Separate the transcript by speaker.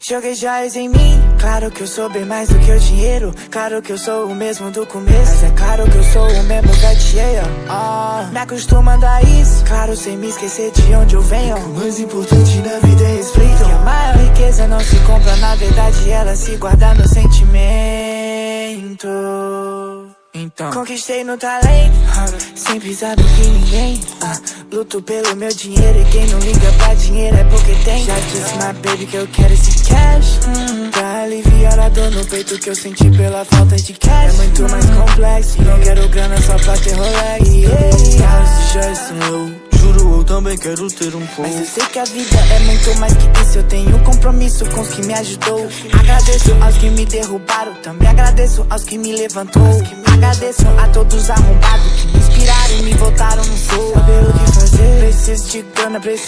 Speaker 1: Joguei joias em mim, claro que eu sou bem mais do que o dinheiro. Claro que eu sou o mesmo do começo, mas é claro que eu sou o mesmo gatinheiro. Me acostuma a dar isso, claro, sem me esquecer de onde eu venho. O mais importante na vida é respeito. Que a maior riqueza não se compra, na verdade ela se guarda no sentimento. Então, conquistei no talento, sem precisar do que ninguém. Luto pelo meu dinheiro e quem não liga pra dinheiro é porque tem. Já disse my baby que eu quero esse cash, pra aliviar a dor no peito que eu senti pela falta de cash. É muito mais complexo, não quero grana só pra ter Rolex.
Speaker 2: As joias são eu, juro, eu também quero ter um pouco.
Speaker 1: Mas eu sei que a vida é muito mais que isso. Eu tenho compromisso com os que me ajudou. Agradeço aos que me derrubaram, também agradeço aos que me levantou. Agradeço a todos arrombados que me inspiraram e me botaram no show. Saber o que fazer, preciso de grana, preciso